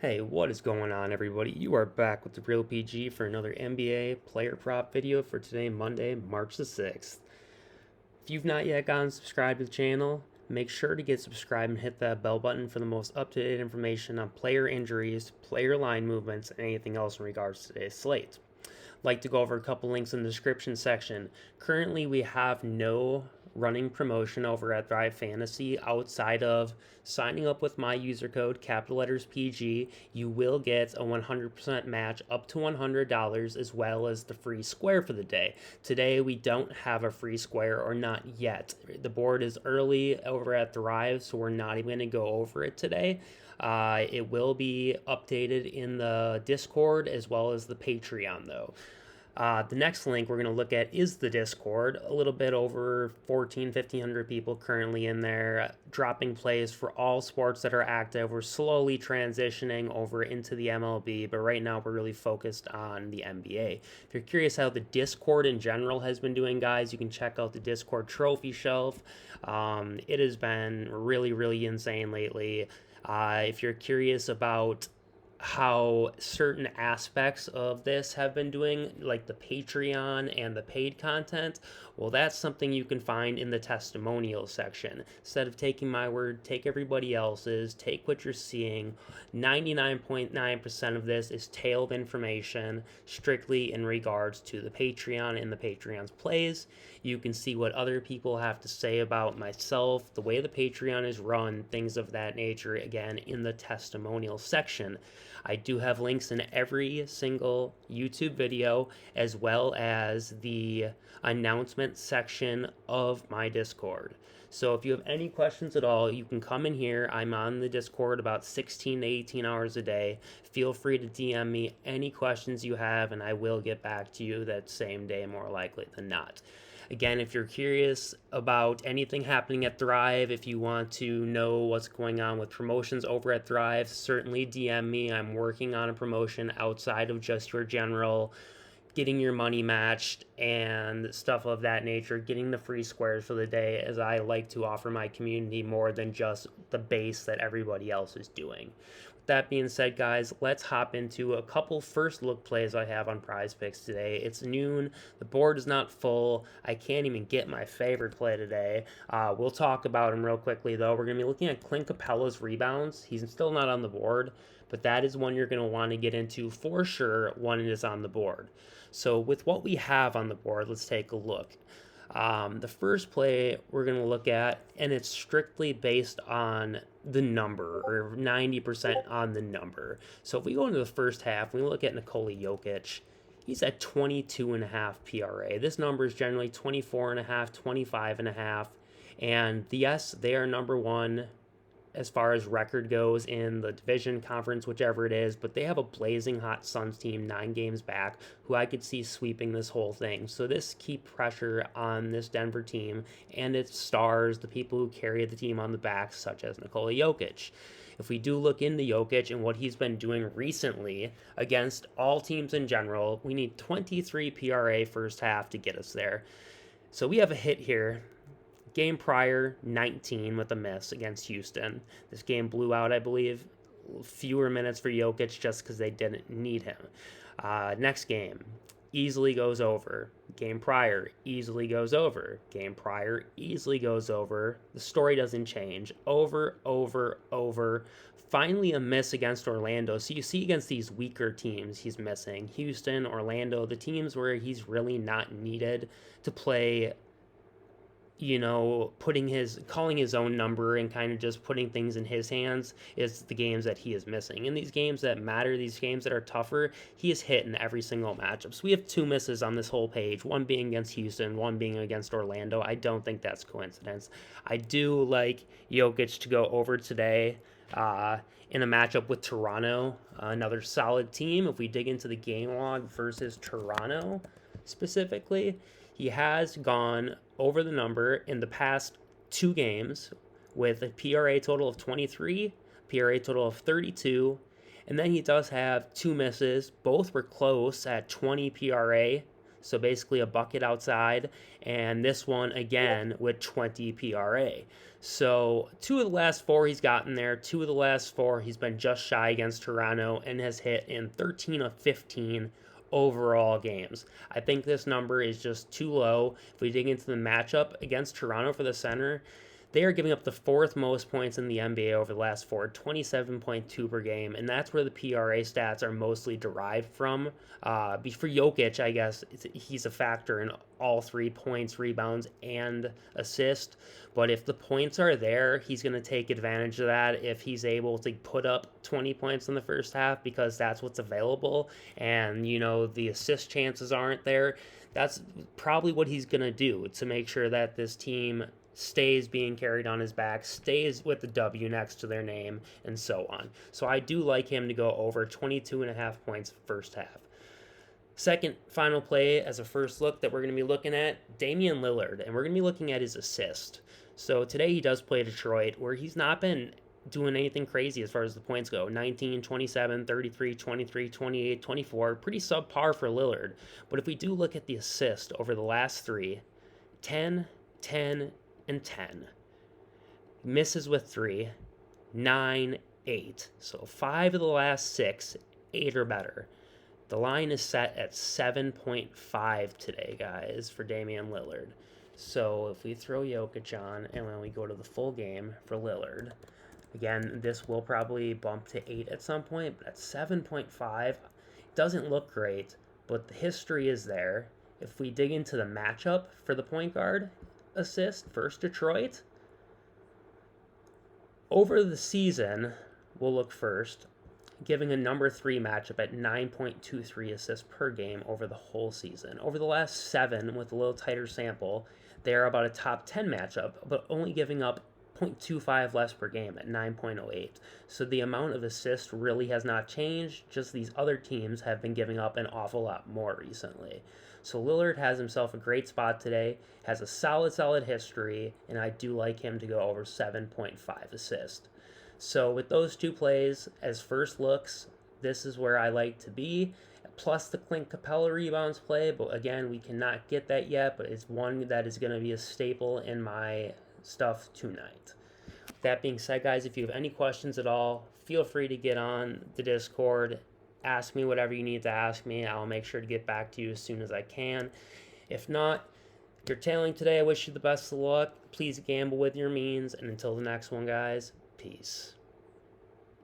Hey, what is going on, everybody? You are back with the Real PG for another NBA player prop video for today, Monday, March the 6th. If you've not yet gotten subscribed to the channel, make sure to get subscribed and hit that bell button for the most up-to-date information on player injuries, player line movements, and anything else in regards to today's slate. Like to go over a couple links in the description section. Currently, we have no running promotion over at Thrive Fantasy outside of signing up with my user code capital letters PG. You will get a 100% match up to $100 as well as the free square for the day. Today we don't have a free square, or not yet. The board is early over at Thrive, so we're not even going to go over it today. It will be updated in the Discord as well as the Patreon, though. The next link we're going to look at is the Discord. A little bit over 1,500 people currently in there, dropping plays for all sports that are active. We're slowly transitioning over into the MLB, but right now we're really focused on the NBA. If you're curious how the Discord in general has been doing, guys, you can check out the Discord trophy shelf. It has been really, really insane lately. If you're curious about how certain aspects of this have been doing, like the Patreon and the paid content, well, that's something you can find in the testimonial section. Instead of taking my word, take everybody else's, take what you're seeing. 99.9% of this is tailed information strictly in regards to the Patreon and the Patreon's plays. You can see what other people have to say about myself, the way the Patreon is run, things of that nature, again, in the testimonial section. I do have links in every single YouTube video, as well as the announcement section of my Discord. So if you have any questions at all, you can come in here. I'm on the Discord about 16 to 18 hours a day. Feel free to DM me any questions you have, and I will get back to you that same day, more likely than not. Again, if you're curious about anything happening at Thrive, if you want to know what's going on with promotions over at Thrive, certainly DM me. I'm working on a promotion outside of just your general getting your money matched and stuff of that nature, getting the free squares for the day, as I like to offer my community more than just the base that everybody else is doing. With that being said, guys, let's hop into a couple first look plays I have on Prizepicks today. It's noon. The board is not full. I can't even get my favorite play today. We'll talk about him real quickly, though. We're going to be looking at Clint Capella's rebounds. He's still not on the board, but that is one you're going to want to get into for sure when it is on the board. So with what we have on the board, let's take a look. The first play we're going to look at, and it's strictly based on the number, or 90% on the number. So if we go into the first half, we look at Nikola Jokic. He's at 22.5 PRA. This number is generally 24.5, 25.5. And yes, they are number one as far as record goes in the division, conference, whichever it is, but they have a blazing hot Suns team 9 games back who I could see sweeping this whole thing. So this keep pressure on this Denver team and its stars, the people who carry the team on the back, such as Nikola Jokic. If we do look into Jokic and what he's been doing recently against all teams in general, we need 23 PRA first half to get us there. So we have a hit here. Game prior, 19 with a miss against Houston. This game blew out, I believe. Fewer minutes for Jokic just because they didn't need him. Next game, easily goes over. Game prior, easily goes over. Game prior, easily goes over. The story doesn't change. Over, over, over. Finally, a miss against Orlando. So you see against these weaker teams he's missing. Houston, Orlando, the teams where he's really not needed to play, calling his own number and kind of just putting things in his hands, is the games that he is missing. In these games that matter, these games that are tougher, he is hit in every single matchup. So we have 2 misses on this whole page, one being against Houston, one being against Orlando. I don't think that's coincidence. I do like Jokic to go over today in a matchup with Toronto, another solid team. If we dig into the game log versus Toronto specifically, he has gone over the number in the past 2 games with a PRA total of 23, PRA total of 32, and then he does have 2 misses. Both were close at 20 PRA. So basically a bucket outside, and this one again with 20 PRA. So 2 of the last 4 he's gotten there, 2 of the last 4 he's been just shy against Toronto and has hit in 13 of 15 overall games. I think this number is just too low. If we dig into the matchup against Toronto for the center, they are giving up the 4th most points in the NBA over the last 4, 27.2 per game, and that's where the PRA stats are mostly derived from. For Jokic, I guess he's a factor in all 3 points, rebounds, and assist. But if the points are there, he's going to take advantage of that if he's able to put up 20 points in the first half because that's what's available, and the assist chances aren't there. That's probably what he's going to do to make sure that this team stays being carried on his back, stays with the W next to their name, and so on. So I do like him to go over 22.5 points first half. Second final play as a first look that we're going to be looking at, Damian Lillard, and we're going to be looking at his assist. So today he does play Detroit, where he's not been doing anything crazy as far as the points go. 19, 27, 33, 23, 28, 24, pretty subpar for Lillard. But if we do look at the assist over the last 3, 10, 10, and 10. Misses with 3, 9, 8. So 5 of the last 6, 8 or better. The line is set at 7.5 today, guys, for Damian Lillard. So if we throw Jokic on and when we go to the full game for Lillard, again, this will probably bump to 8 at some point, but at 7.5, it doesn't look great, but the history is there. If we dig into the matchup for the point guard assist versus Detroit, over the season, we'll look first, giving a number 3 matchup at 9.23 assists per game over the whole season. Over the last 7, with a little tighter sample, they are about a top 10 matchup, but only giving up 0.25 less per game at 9.08. So the amount of assists really has not changed, just these other teams have been giving up an awful lot more recently. So Lillard has himself a great spot today, has a solid history, and I do like him to go over 7.5 assists. So with those 2 plays as first looks, this is where I like to be. Plus the Clint Capella rebounds play, but again, we cannot get that yet, but it's one that is going to be a staple in my stuff tonight. That being said, guys, if you have any questions at all, feel free to get on the Discord. Ask me whatever you need to ask me. I'll make sure to get back to you as soon as I can. If not, if you're tailing today, I wish you the best of luck. Please gamble with your means. And until the next one, guys, peace.